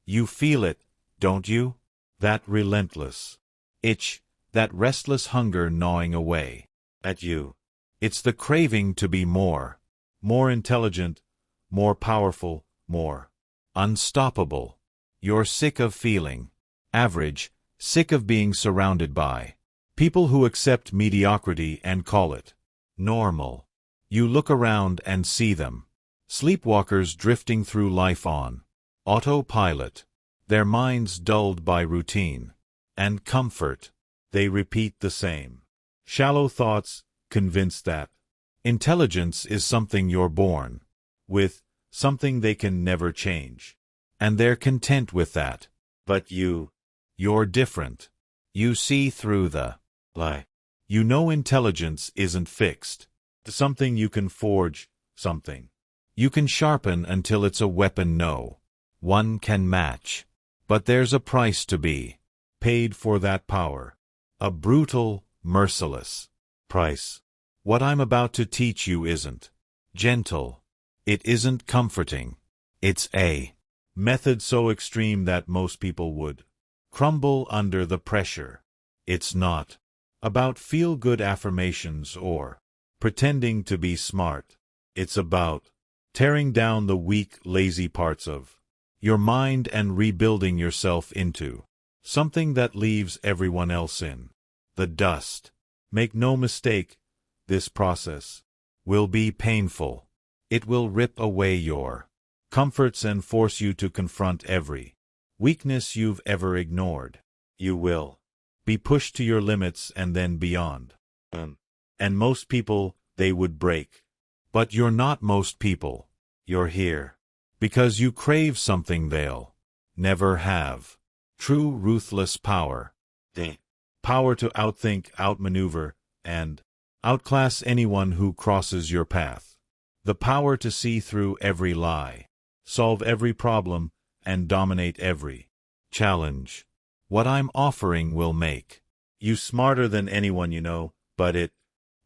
You feel it, don't you? That relentless itch, that restless hunger gnawing away at you. It's the craving to be more intelligent, more powerful, more unstoppable. You're sick of feeling average, sick of being surrounded by people who accept mediocrity and call it normal. You look around and see them, sleepwalkers drifting through life on autopilot, their minds dulled by routine and comfort. They repeat the same shallow thoughts, convinced that intelligence is something you're born with, something they can never change. And they're content with that. But you're different. You see through the lie. You know intelligence isn't fixed. Something you can forge, something you can sharpen until it's a weapon no one can match. But there's a price to be paid for that power. A brutal, merciless price. What I'm about to teach you isn't gentle. It isn't comforting. It's a method so extreme that most people would crumble under the pressure. It's not about feel-good affirmations or pretending to be smart. It's about tearing down the weak, lazy parts of your mind and rebuilding yourself into something that leaves everyone else in the dust. Make no mistake, this process will be painful. It will rip away your comforts and force you to confront every weakness you've ever ignored. You will be pushed to your limits and then beyond. And most people, they would break. But you're not most people. You're here because you crave something they'll never have. True ruthless power. The power to outthink, outmaneuver, and outclass anyone who crosses your path. The power to see through every lie, solve every problem, and dominate every challenge. What I'm offering will make you smarter than anyone you know, but it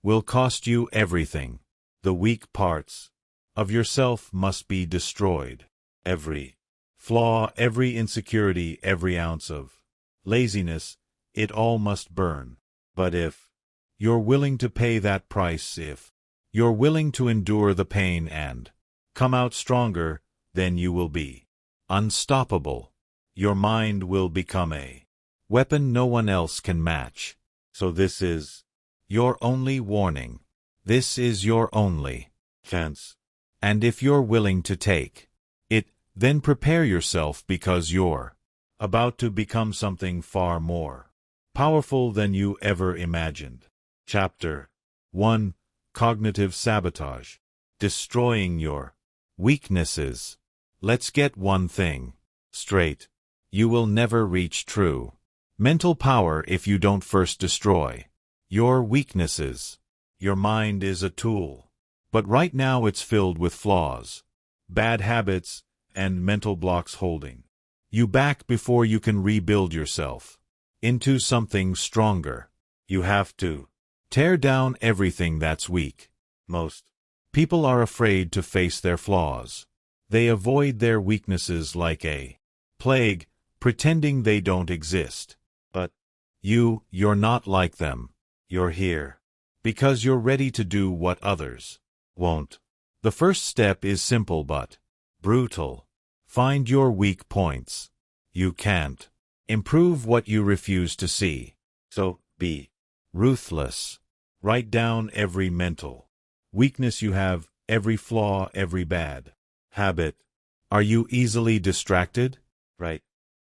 will cost you everything. The weak parts of yourself must be destroyed. Every flaw, every insecurity, every ounce of laziness, it all must burn. But if you're willing to pay that price, if you're willing to endure the pain and come out stronger, then you will be unstoppable. Your mind will become a weapon no one else can match. So this is your only warning. This is your only chance. And if you're willing to take it, then prepare yourself, because you're about to become something far more powerful than you ever imagined. Chapter 1: Cognitive Sabotage. Destroying your weaknesses. Let's get one thing straight. You will never reach true mental power if you don't first destroy your weaknesses. Your mind is a tool, but right now it's filled with flaws, bad habits, and mental blocks holding you back before you can rebuild yourself into something stronger. You have to tear down everything that's weak. Most people are afraid to face their flaws. They avoid their weaknesses like a plague, pretending they don't exist. But you're not like them. You're here because you're ready to do what others won't. The first step is simple but brutal. Find your weak points. You can't improve what you refuse to see. So be ruthless. Write down every mental weakness you have, every flaw, every bad habit. Are you easily distracted? Write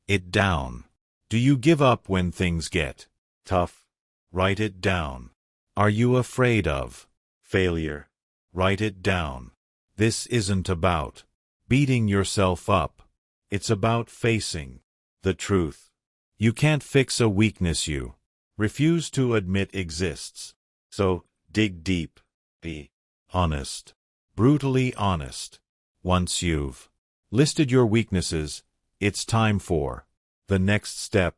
it down. Do you give up when things get tough? Write it down. Are you afraid of failure? Write it down. This isn't about beating yourself up. It's about facing the truth. You can't fix a weakness you refuse to admit exists. So dig deep. Be honest. Brutally honest. Once you've listed your weaknesses, it's time for the next step.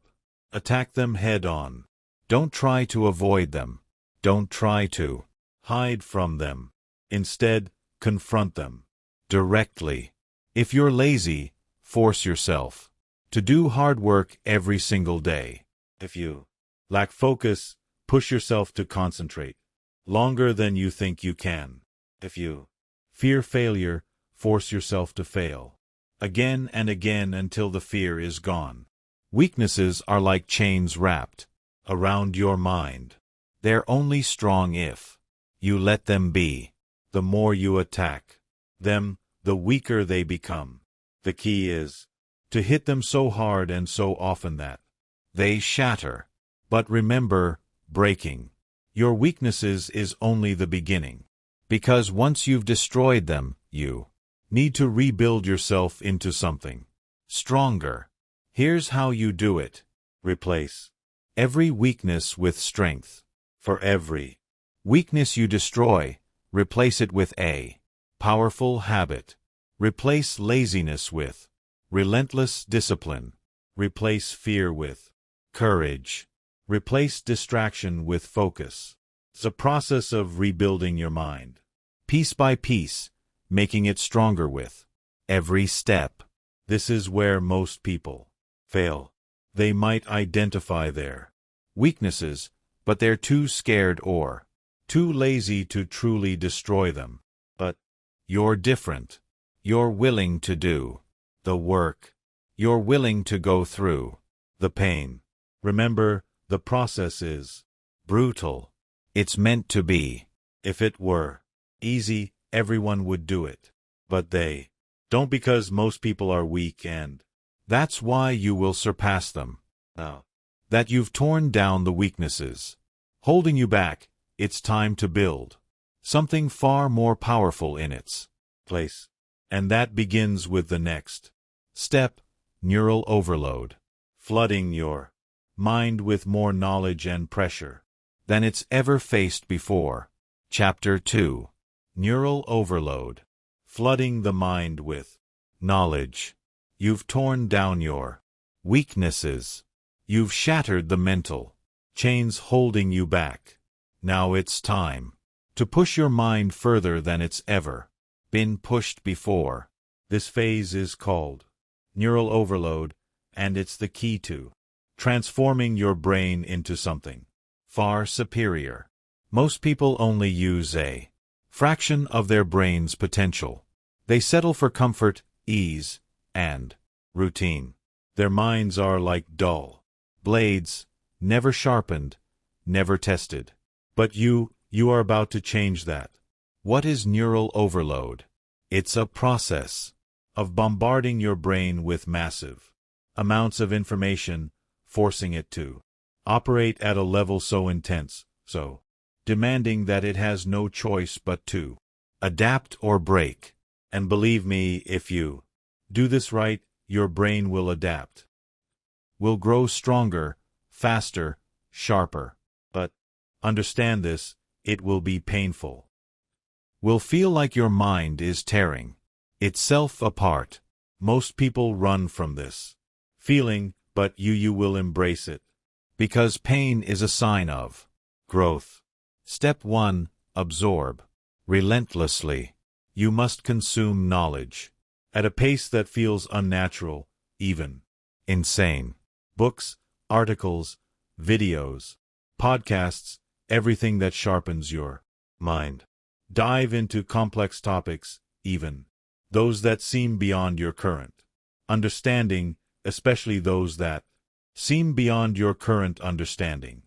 Attack them head on. Don't try to avoid them. Don't try to hide from them. Instead, confront them directly. If you're lazy, force yourself to do hard work every single day. If you lack focus, push yourself to concentrate longer than you think you can. If you fear failure, force yourself to fail again and again until the fear is gone. Weaknesses are like chains wrapped around your mind. They're only strong if you let them be. The more you attack them, the weaker they become. The key is to hit them so hard and so often that they shatter. But remember, breaking your weaknesses is only the beginning. Because once you've destroyed them, you need to rebuild yourself into something stronger. Here's how you do it. Replace every weakness with strength. For every weakness you destroy, replace it with a powerful habit. Replace laziness with relentless discipline. Replace fear with courage. Replace distraction with focus. It's a process of rebuilding your mind, piece by piece, making it stronger with every step. This is where most people fail. They might identify their weaknesses, but they're too scared or too lazy to truly destroy them. But you're different. You're willing to do the work. You're willing to go through the pain. Remember, the process is brutal. It's meant to be. If it were easy, everyone would do it. But they don't, because most people are weak, and that's why you will surpass them. Now that you've torn down the weaknesses holding you back, it's time to build something far more powerful in its place. And that begins with the next step: neural overload. Flooding your mind with more knowledge and pressure than it's ever faced before. Chapter 2. Neural overload. Flooding the mind with knowledge. You've torn down your weaknesses. You've shattered the mental chains holding you back. Now it's time to push your mind further than it's ever been pushed before. This phase is called neural overload, and it's the key to transforming your brain into something far superior. Most people only use a fraction of their brain's potential. They settle for comfort, ease, and routine. Their minds are like dull blades, never sharpened, never tested. But you are about to change that. What is neural overload? It's a process of bombarding your brain with massive amounts of information, forcing it to operate at a level so intense, so demanding that it has no choice but to adapt or break. And believe me, if you do this right, your brain will adapt, will grow stronger, faster, sharper. But understand this, it will be painful. Will feel like your mind is tearing itself apart. Most people run from this feeling, but you will embrace it. Because pain is a sign of growth. Step 1. Absorb. Relentlessly. You must consume knowledge at a pace that feels unnatural, even insane. Books, articles, videos, podcasts, everything that sharpens your mind. Dive into complex topics, even those that seem beyond your current understanding, especially those that seem beyond your current understanding.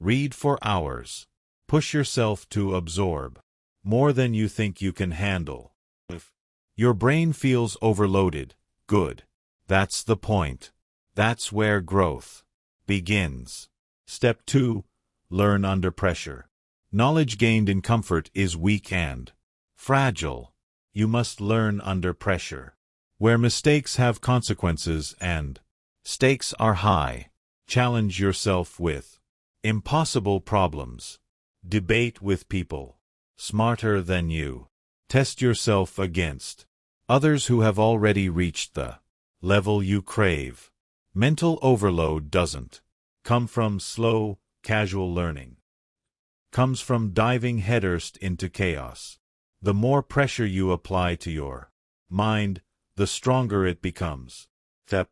Read for hours. Push yourself to absorb more than you think you can handle. If your brain feels overloaded, good. That's the point. That's where growth begins. Step 2. Learn under pressure. Knowledge gained in comfort is weak and fragile. You must learn under pressure, where mistakes have consequences and stakes are high. Challenge yourself with impossible problems. Debate with people smarter than you. Test yourself against others who have already reached the level you crave. Mental overload doesn't come from slow, casual learning. Comes from diving headfirst into chaos. The more pressure you apply to your mind, the stronger it becomes. Step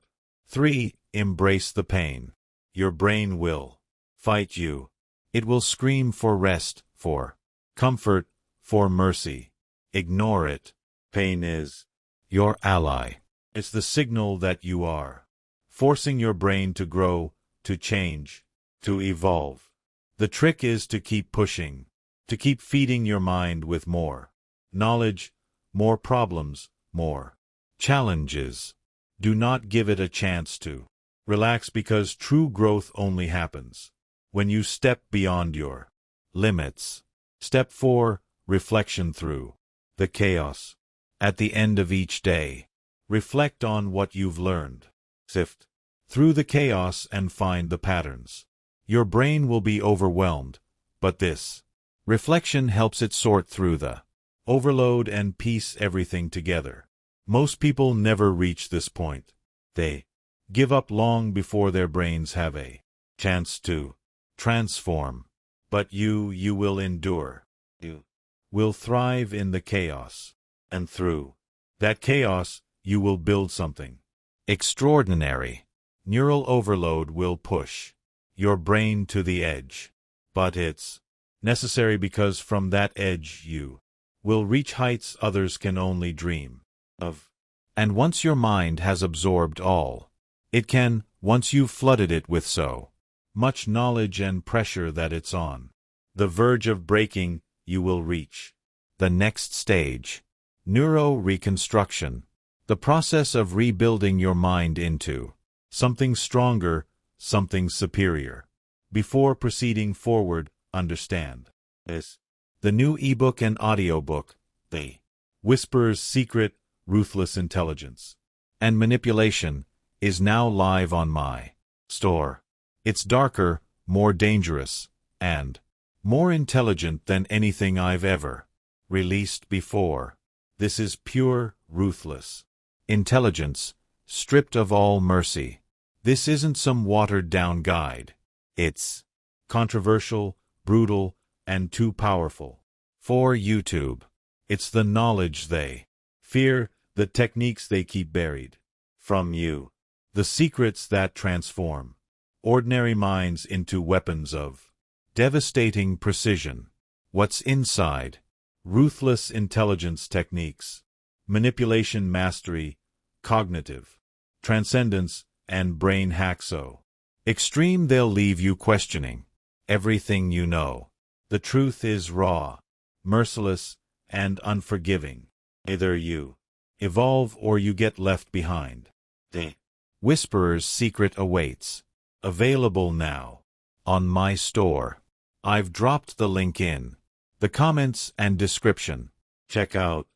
3. Embrace the pain. Your brain will fight you. It will scream for rest, for comfort, for mercy. Ignore it. Pain is your ally. It's the signal that you are forcing your brain to grow, to change, to evolve. The trick is to keep pushing, to keep feeding your mind with more knowledge, more problems, more challenges. Do not give it a chance to relax, because true growth only happens when you step beyond your limits. Step 4. Reflection through the chaos. At the end of each day, reflect on what you've learned. Sift through the chaos and find the patterns. Your brain will be overwhelmed, but this reflection helps it sort through the overload and piece everything together. Most people never reach this point. They give up long before their brains have a chance to transform. But you will endure. You will thrive in the chaos. And through that chaos, you will build something extraordinary. Neural overload will push your brain to the edge. But it's necessary, because from that edge you will reach heights others can only dream of. And once your mind has absorbed all it can, once you've flooded it with so much knowledge and pressure that it's on the verge of breaking, you will reach the next stage. Neuro-reconstruction. The process of rebuilding your mind into something stronger, something superior. Before proceeding forward, understand this. The new ebook and audiobook, The Whisperer's Secret, Ruthless Intelligence and Manipulation, is now live on my store. It's darker, more dangerous, and more intelligent than anything I've ever released before. This is pure, ruthless intelligence, stripped of all mercy. This isn't some watered-down guide. It's controversial, brutal, and too powerful for YouTube. It's the knowledge they fear, the techniques they keep buried from you, the secrets that transform ordinary minds into weapons of devastating precision. What's inside? Ruthless intelligence techniques, manipulation mastery, cognitive transcendence, and brain hack so extreme they'll leave you questioning everything you know. The truth is raw, merciless, and unforgiving. Either you evolve or you get left behind. The Whisperer's Secret awaits. Available now on my store. I've dropped the link in the comments and description. Check out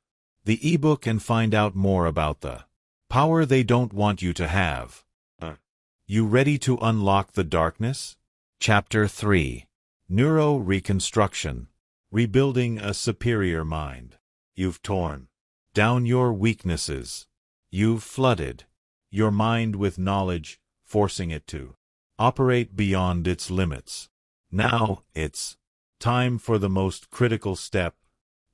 the ebook and find out more about the power they don't want you to have. You ready to unlock the darkness? Chapter 3. Neuro-reconstruction. Rebuilding a superior mind. You've torn down your weaknesses. You've flooded your mind with knowledge, forcing it to operate beyond its limits. Now it's time for the most critical step,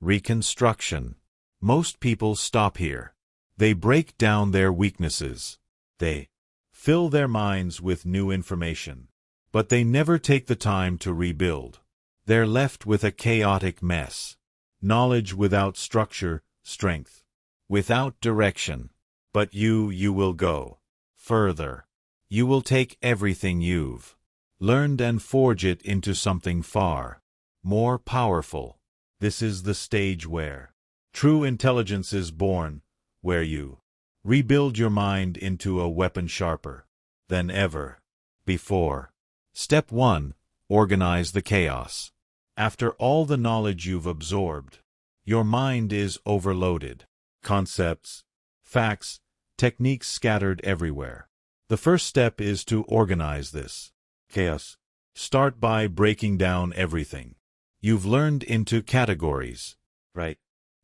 reconstruction. Most people stop here. They break down their weaknesses. They fill their minds with new information. But they never take the time to rebuild. They're left with a chaotic mess. Knowledge without structure, strength without direction. But you will go further. You will take everything you've learned and forge it into something far more powerful. This is the stage where true intelligence is born, where you rebuild your mind into a weapon sharper than ever before. Step 1. Organize the chaos. After all the knowledge you've absorbed, your mind is overloaded. Concepts, facts, techniques scattered everywhere. The first step is to organize this chaos. Start by breaking down everything you've learned into categories. Write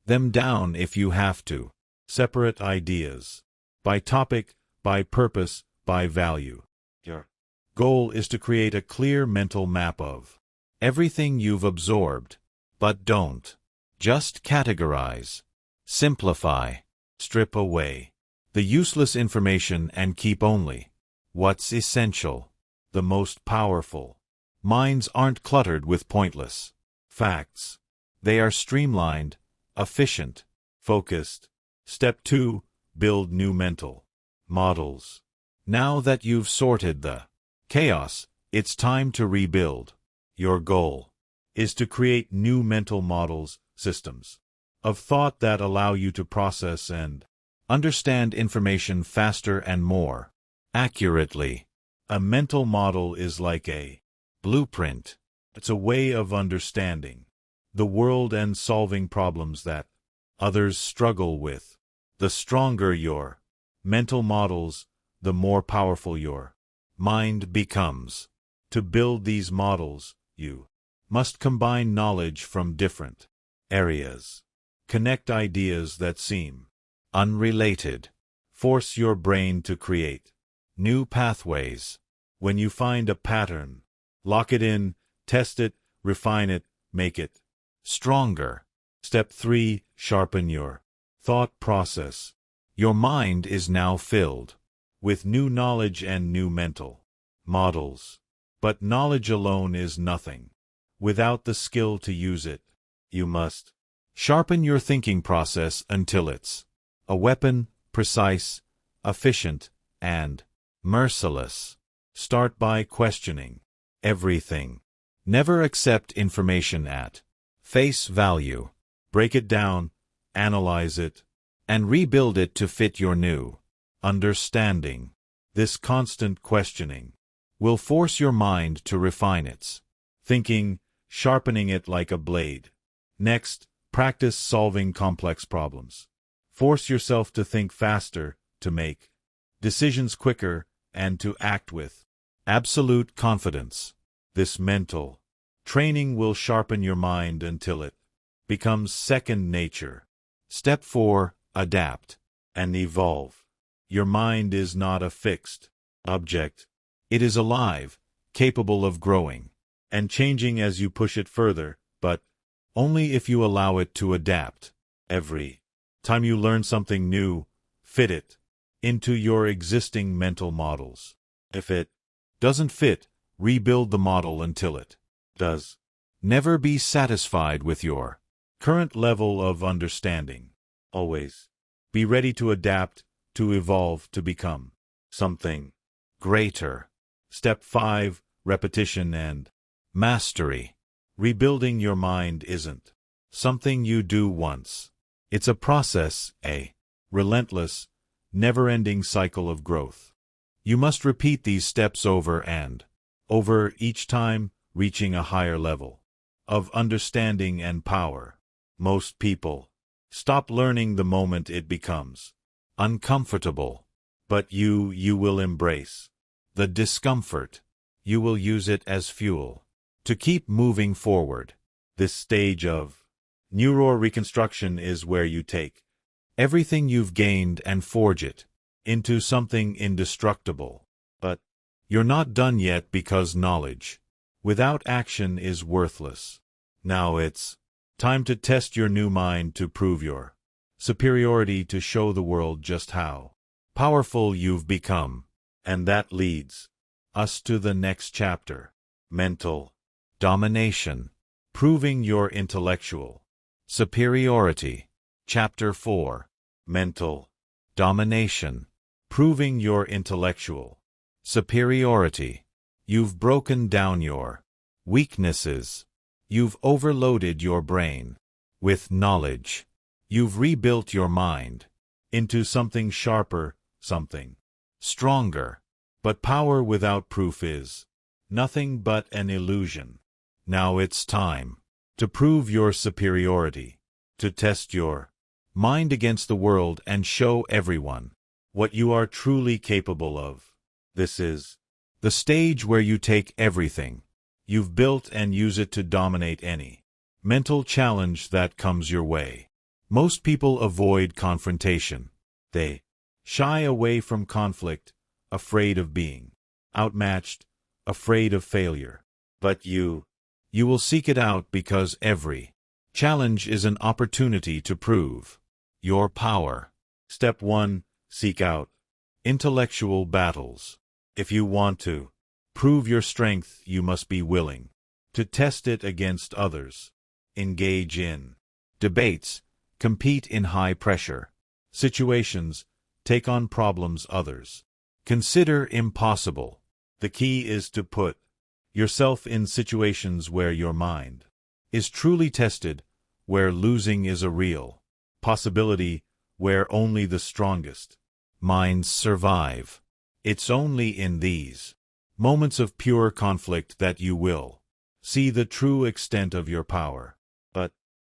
them down if you have to. Separate ideas. By topic, by purpose, by value. Your goal is to create a clear mental map of everything you've absorbed. But don't just categorize. Simplify. Strip away the useless information and keep only what's essential, the most powerful. Minds aren't cluttered with pointless facts. They are streamlined, efficient, focused. Step 2. Build new mental models. Now that you've sorted the chaos, it's time to rebuild. Your goal is to create new mental models, systems of thought that allow you to process and understand information faster and more accurately. A mental model is like a blueprint. It's a way of understanding the world and solving problems that others struggle with. The stronger your mental models, the more powerful your mind becomes. To build these models, you must combine knowledge from different areas. Connect ideas that seem unrelated. Force your brain to create new pathways. When you find a pattern, lock it in, test it, refine it, make it stronger. Step 3. Sharpen your thought process. Your mind is now filled with new knowledge and new mental models. But knowledge alone is nothing without the skill to use it. You must sharpen your thinking process until it's a weapon, precise, efficient, and merciless. Start by questioning everything. Never accept information at face value. Break it down, analyze it, and rebuild it to fit your new understanding. This constant questioning will force your mind to refine its thinking, sharpening it like a blade. Next, practice solving complex problems. Force yourself to think faster, to make decisions quicker, and to act with absolute confidence. This mental training will sharpen your mind until it becomes second nature. Step 4. Adapt and evolve. Your mind is not a fixed object. It is alive, capable of growing and changing as you push it further, but only if you allow it to adapt. Every time you learn something new, fit it into your existing mental models. If it doesn't fit, rebuild the model until it does. Never be satisfied with your current level of understanding. Always be ready to adapt, to evolve, to become something greater. Step 5. Repetition and mastery. Rebuilding your mind isn't something you do once. It's a process, a relentless, never-ending cycle of growth. You must repeat these steps over and over, each time reaching a higher level of understanding and power. Most people stop learning the moment it becomes uncomfortable, but you will embrace the discomfort. You will use it as fuel to keep moving forward. This stage of neural reconstruction is where you take everything you've gained and forge it into something indestructible. But you're not done yet, because knowledge without action is worthless. Now it's time to test your new mind, to prove your superiority, to show the world just how powerful you've become. And that leads us to the next chapter: mental domination, proving your intellectual superiority. Chapter 4. Mental domination, proving your intellectual superiority. You've broken down your weaknesses. You've overloaded your brain with knowledge. You've rebuilt your mind into something sharper, something stronger. But power without proof is nothing but an illusion. Now it's time to prove your superiority, to test your mind against the world and show everyone what you are truly capable of. This is the stage where you take everything you've built and use it to dominate any mental challenge that comes your way. Most people avoid confrontation. They shy away from conflict, afraid of being outmatched, afraid of failure. But you will seek it out, because every challenge is an opportunity to prove your power. Step 1. Seek out intellectual battles. If you want to prove your strength, you must be willing to test it against others. Engage in debates. Compete in high-pressure situations. Take on problems others consider impossible. The key is to put yourself in situations where your mind is truly tested, where losing is a real possibility, where only the strongest minds survive. It's only in these moments of pure conflict that you will see the true extent of your power. But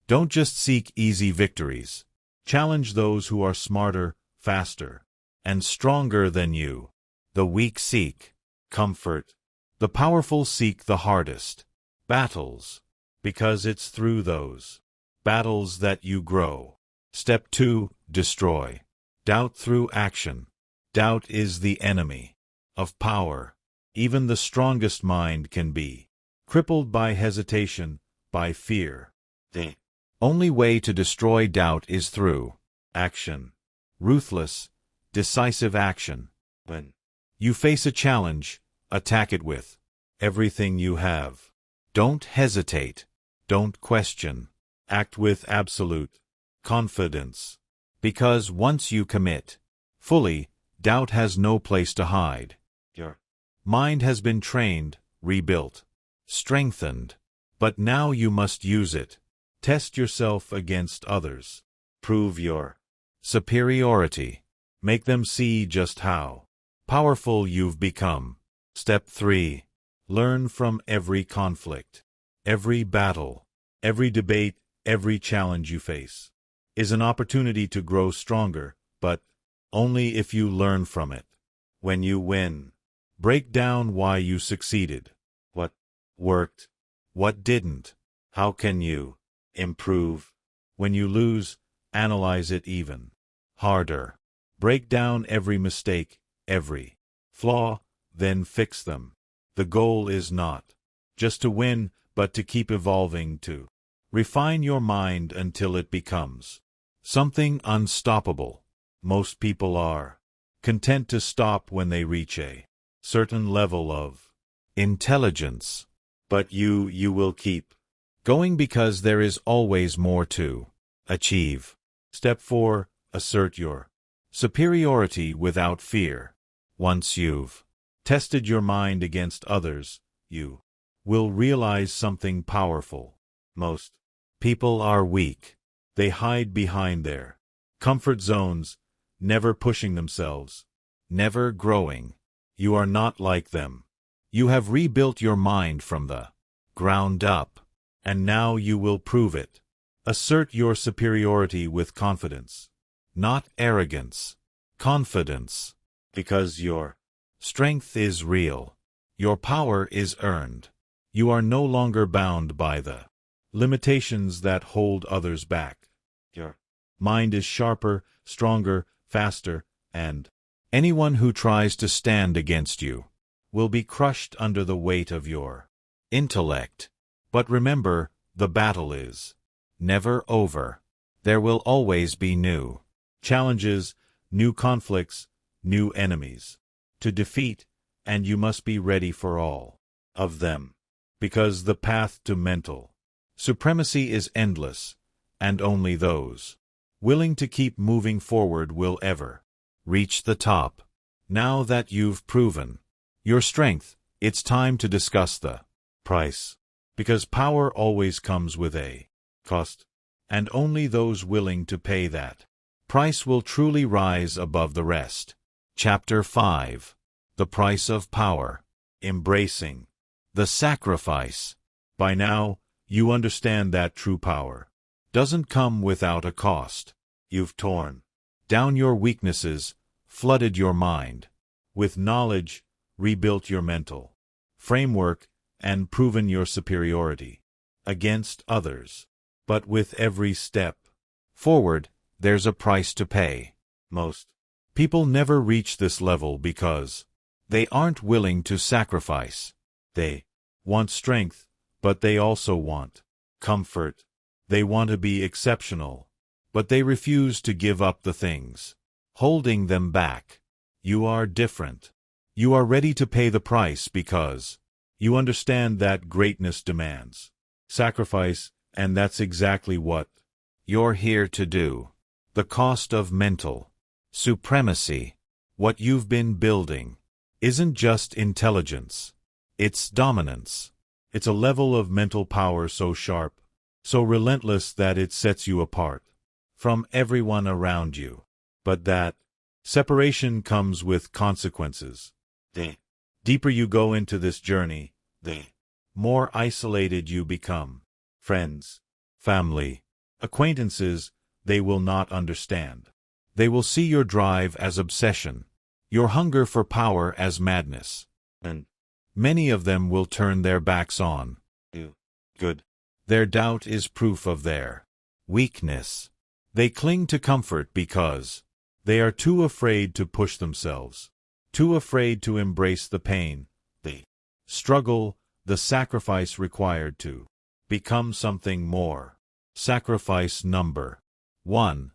don't just seek easy victories. Challenge those who are smarter, faster, and stronger than you. The weak seek comfort. The powerful seek the hardest battles, because it's through those battles that you grow. Step 2. Destroy doubt through action. Doubt is the enemy of power. Even the strongest mind can be crippled by hesitation, by fear. The only way to destroy doubt is through action. Ruthless, decisive action. When you face a challenge, attack it with everything you have. Don't hesitate. Don't question. Act with absolute confidence. Because once you commit fully, doubt has no place to hide. Your mind has been trained, rebuilt, strengthened. But now you must use it. Test yourself against others. Prove your superiority. Make them see just how powerful you've become. Step 3. Learn from every conflict. Every battle, every debate, every challenge you face is an opportunity to grow stronger, but only if you learn from it. When you win, break down why you succeeded. What worked? What didn't? How can you improve? When you lose, analyze it even harder. Break down every mistake, every flaw, then fix them. The goal is not just to win, but to keep evolving, to refine your mind until it becomes something unstoppable. Most people are content to stop when they reach a certain level of intelligence. But you will keep going because there is always more to achieve. Step 4. Assert your superiority without fear. Once you've tested your mind against others, you will realize something powerful. Most people are weak. They hide behind their comfort zones, never pushing themselves, never growing. You are not like them. You have rebuilt your mind from the ground up, and now you will prove it. Assert your superiority with confidence, not arrogance. Confidence, because your strength is real. Your power is earned. You are no longer bound by the limitations that hold others back. Your mind is sharper, stronger, faster, and anyone who tries to stand against you will be crushed under the weight of your intellect. But remember, the battle is never over. There will always be new challenges, new conflicts, new enemies to defeat, and you must be ready for all of them. Because the path to mental supremacy is endless, and only those willing to keep moving forward will ever reach the top. Now that you've proven your strength, it's time to discuss the price. Because power always comes with a cost, and only those willing to pay that price will truly rise above the rest. Chapter 5. The Price of Power. Embracing the sacrifice. By now, you understand that true power doesn't come without a cost. You've torn down your weaknesses, flooded your mind with knowledge, rebuilt your mental framework, and proven your superiority against others. But with every step forward, there's a price to pay. Most people never reach this level because they aren't willing to sacrifice. They want strength, but they also want comfort. They want to be exceptional, but they refuse to give up the things holding them back. You are different. You are ready to pay the price because you understand that greatness demands sacrifice, and that's exactly what you're here to do. The cost of mental supremacy, what you've been building, isn't just intelligence. It's dominance. It's a level of mental power so sharp, so relentless that it sets you apart from everyone around you. But that separation comes with consequences. The deeper you go into this journey, the more isolated you become. Friends, family, acquaintances, they will not understand. They will see your drive as obsession, your hunger for power as madness. And many of them will turn their backs on you. Good. Their doubt is proof of their weakness. They cling to comfort because they are too afraid to push themselves, too afraid to embrace the pain, the struggle, the sacrifice required to become something more. Sacrifice number 1.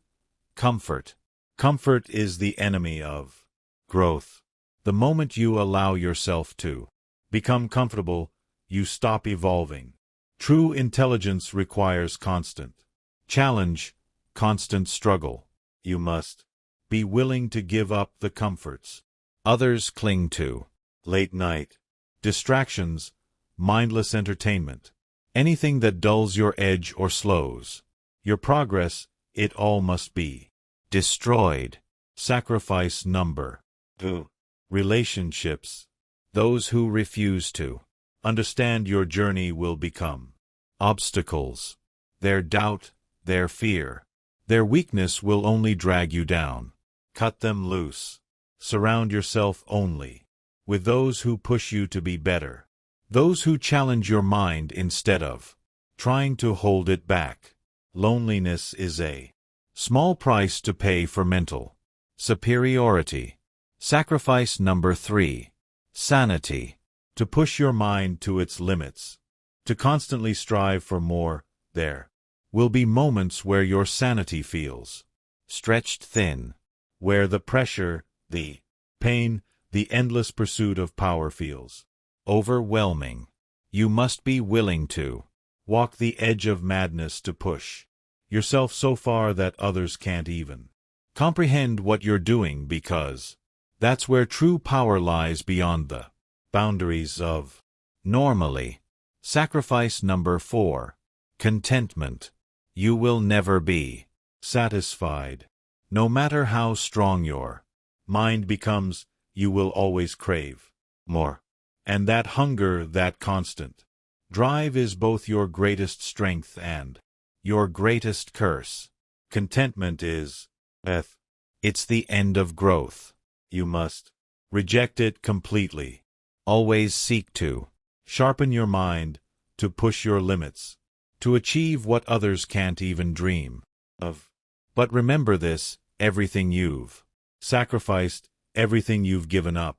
Comfort. Comfort is the enemy of growth. The moment you allow yourself to become comfortable, you stop evolving. True intelligence requires constant challenge, constant struggle. You must be willing to give up the comforts others cling to. Late night, distractions, mindless entertainment, anything that dulls your edge or slows your progress, it all must be destroyed. Sacrifice number 2. Relationships. Those who refuse to understand your journey will become obstacles. Their doubt, their fear, their weakness will only drag you down. Cut them loose. Surround yourself only with those who push you to be better, those who challenge your mind instead of trying to hold it back. Loneliness is a small price to pay for mental superiority. Sacrifice number 3. Sanity. To push your mind to its limits, to constantly strive for more, there will be moments where your sanity feels stretched thin, where the pressure, the pain, the endless pursuit of power feels overwhelming. You must be willing to walk the edge of madness, to push yourself so far that others can't even comprehend what you're doing, because that's where true power lies, beyond the boundaries of normally. Sacrifice number 4. Contentment. You will never be satisfied. No matter how strong your mind becomes, you will always crave more. And that hunger, that constant drive, is both your greatest strength and your greatest curse. Contentment is death. It's the end of growth. You must reject it completely. Always seek to sharpen your mind, to push your limits, to achieve what others can't even dream of. But remember this: everything you've sacrificed, everything you've given up,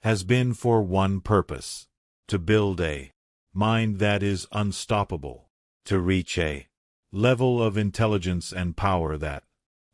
has been for one purpose: to build a mind that is unstoppable, to reach a level of intelligence and power that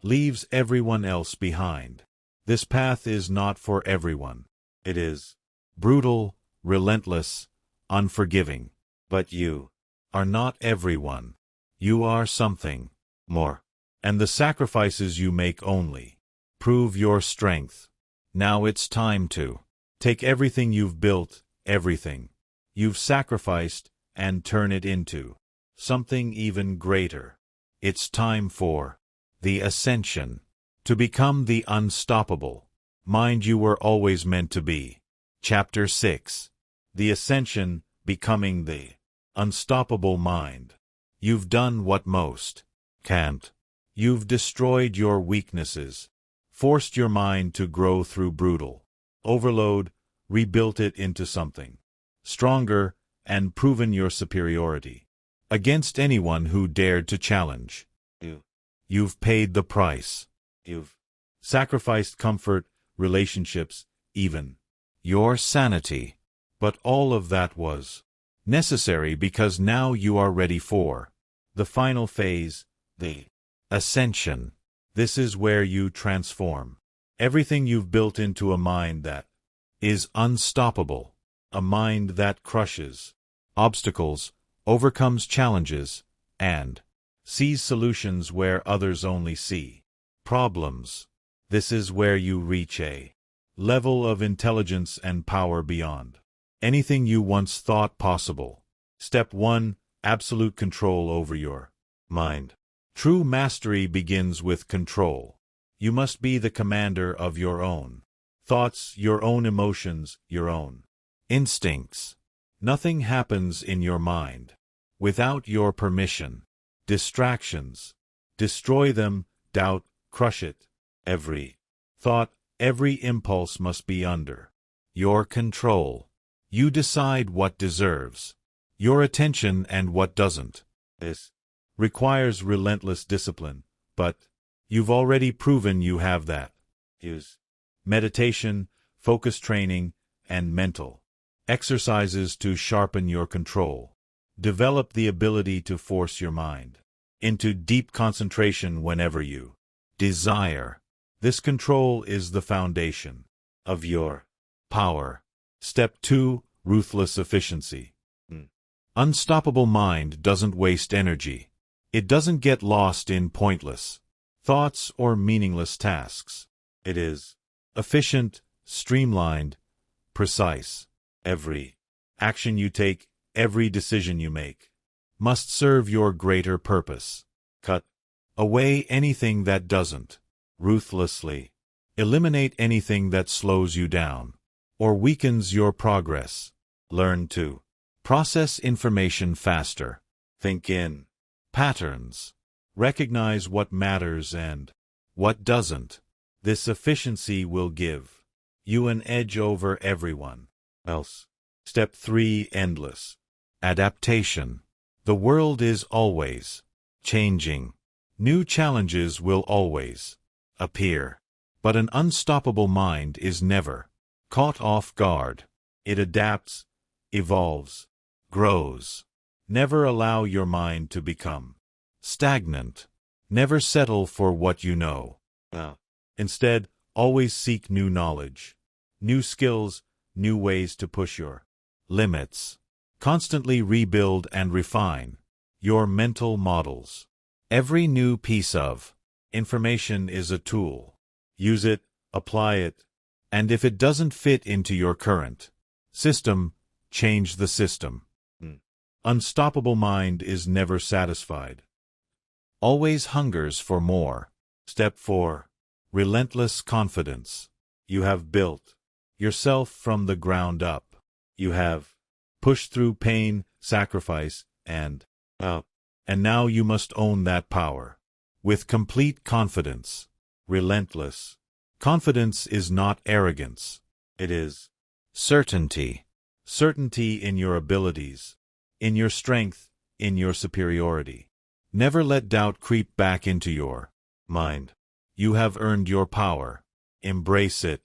leaves everyone else behind. This path is not for everyone. It is brutal, relentless, unforgiving. But you are not everyone. You are something more. And the sacrifices you make only prove your strength. Now it's time to take everything you've built, everything you've sacrificed, and turn it into something even greater. It's time for the ascension, to become the unstoppable mind you were always meant to be. Chapter 6. The Ascension, Becoming the Unstoppable Mind. You've done what most can't. You've destroyed your weaknesses, forced your mind to grow through brutal overload, rebuilt it into something stronger, and proven your superiority against anyone who dared to challenge you. You've paid the price. You've sacrificed comfort, relationships, even your sanity. But all of that was necessary, because now you are ready for the final phase, the ascension. This is where you transform Everything you've built into a mind that is unstoppable, a mind that crushes obstacles, overcomes challenges, and sees solutions where others only see problems. This is where you reach a level of intelligence and power beyond anything you once thought possible. Step 1. Absolute control over your mind. True mastery begins with control. You must be the commander of your own thoughts, your own emotions, your own instincts. Nothing happens in your mind without your permission. Distractions. Destroy them, doubt, crush it. Every thought, every impulse must be under your control. You decide what deserves your attention and what doesn't. This requires relentless discipline, but you've already proven you have that. Use meditation, focus training, and mental exercises to sharpen your control. Develop the ability to force your mind into deep concentration whenever you desire. This control is the foundation of your power. Step 2. Ruthless efficiency. Unstoppable mind doesn't waste energy. It doesn't get lost in pointless thoughts or meaningless tasks. It is efficient, streamlined, precise. Every action you take, every decision you make, must serve your greater purpose. Cut away anything that doesn't. Ruthlessly eliminate anything that slows you down or weakens your progress. Learn to process information faster. Think in patterns. Recognize what matters and what doesn't. This efficiency will give you an edge over everyone else. Step 3. Endless adaptation. The world is always changing. New challenges will always appear. But an unstoppable mind is never caught off guard. It adapts, evolves, grows. Never allow your mind to become stagnant. Never settle for what you know. Instead, always seek new knowledge, new skills, new ways to push your limits. Constantly rebuild and refine your mental models. Every new piece of information is a tool. Use it, apply it, and if it doesn't fit into your current system, change the system. Unstoppable mind is never satisfied. Always hungers for more. Step 4. Relentless confidence. You have built yourself from the ground up. You have pushed through pain, sacrifice, and now you must own that power. With complete confidence. Relentless confidence is not arrogance. It is certainty. Certainty in your abilities, in your strength, in your superiority. Never let doubt creep back into your mind. You have earned your power. Embrace it.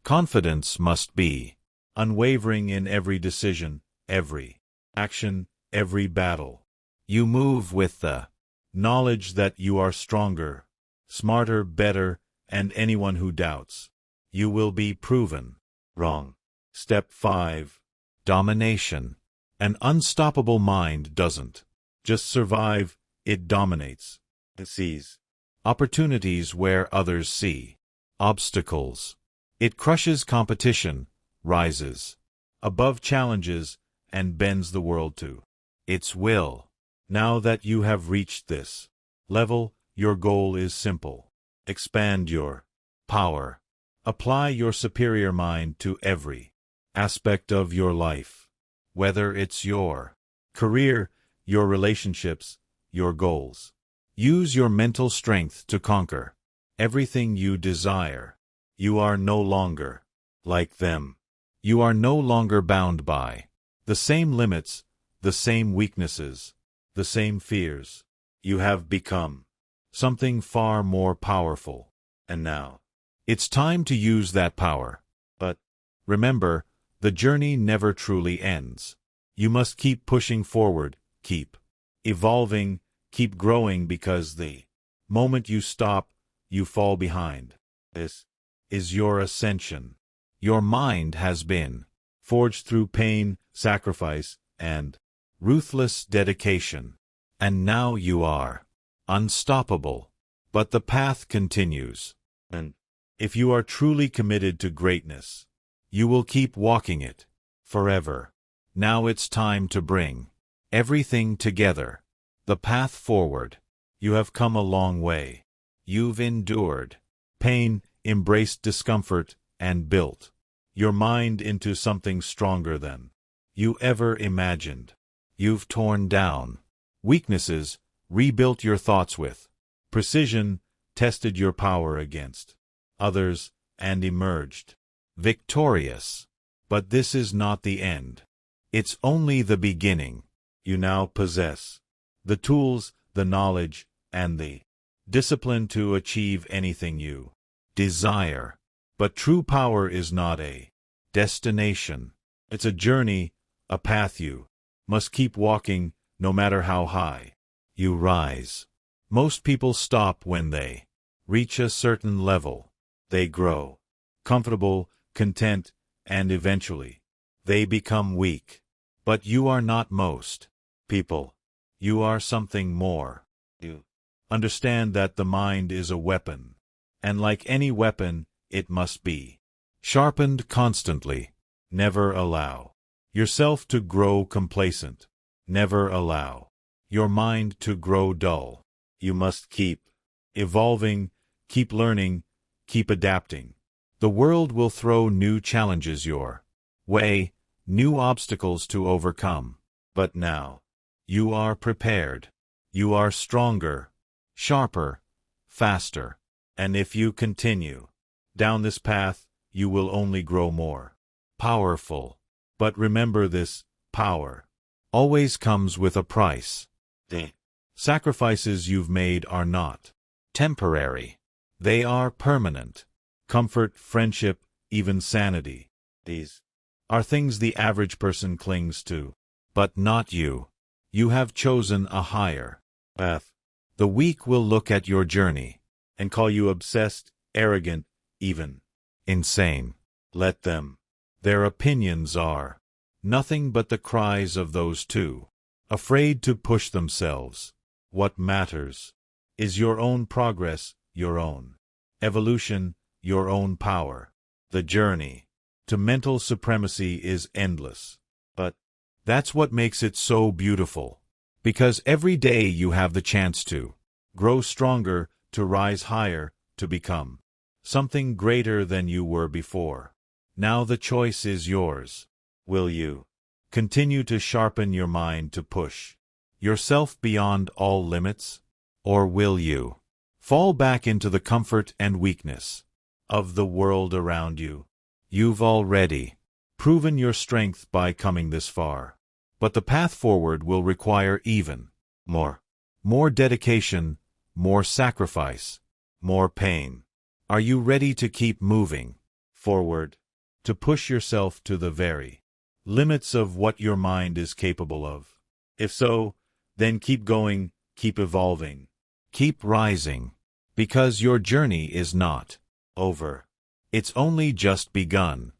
Confidence must be unwavering in every decision, every action, every battle. You move with the knowledge that you are stronger, smarter, better, and anyone who doubts you will be proven wrong. Step 5. Domination. An unstoppable mind doesn't just survive, it dominates. It sees opportunities where others see obstacles. It crushes competition, rises above challenges, and bends the world to its will. Now that you have reached this level, your goal is simple. Expand your power. Apply your superior mind to every aspect of your life. Whether it's your career, your relationships, your goals. Use your mental strength to conquer everything you desire. You are no longer like them. You are no longer bound by the same limits, the same weaknesses, the same fears. You have become something far more powerful. And now, it's time to use that power. But remember, the journey never truly ends. You must keep pushing forward, keep evolving, keep growing, because the moment you stop, you fall behind. This is your ascension. Your mind has been forged through pain, sacrifice, and ruthless dedication. And now you are unstoppable. But the path continues. And if you are truly committed to greatness, you will keep walking it forever. Now it's time to bring everything together. The path forward. You have come a long way. You've endured pain, embraced discomfort, and built your mind into something stronger than you ever imagined. You've torn down weaknesses, rebuilt your thoughts with precision, tested your power against others, and emerged victorious. But this is not the end. It's only the beginning. You now possess the tools, the knowledge, and the discipline to achieve anything you desire. But true power is not a destination. It's a journey, a path you must keep walking, no matter how high you rise. Most people stop when they reach a certain level. They grow comfortable, content, and eventually they become weak. But you are not most people. You are something more. You understand that the mind is a weapon, and like any weapon, it must be sharpened constantly. Never allow yourself to grow complacent. Never allow your mind to grow dull. You must keep evolving, keep learning, keep adapting. The world will throw new challenges your way, new obstacles to overcome. But now, you are prepared. You are stronger, sharper, faster. And if you continue down this path, you will only grow more powerful. But remember, this power always comes with a price. The sacrifices you've made are not temporary. They are permanent. Comfort, friendship, even sanity. These are things the average person clings to. But not you. You have chosen a higher path. The weak will look at your journey and call you obsessed, arrogant, even insane. Let them. Their opinions are nothing but the cries of those too afraid to push themselves. What matters is your own progress, your own evolution, your own power. The journey to mental supremacy is endless. But that's what makes it so beautiful. Because every day you have the chance to grow stronger, to rise higher, to become something greater than you were before. Now the choice is yours. Will you continue to sharpen your mind to push yourself beyond all limits? Or will you fall back into the comfort and weakness of the world around you? You've already proven your strength by coming this far. But the path forward will require even more dedication, more sacrifice, more pain. Are you ready to keep moving forward, to push yourself to the very limits of what your mind is capable of? If so, then keep going, keep evolving, keep rising, because your journey is not over. It's only just begun.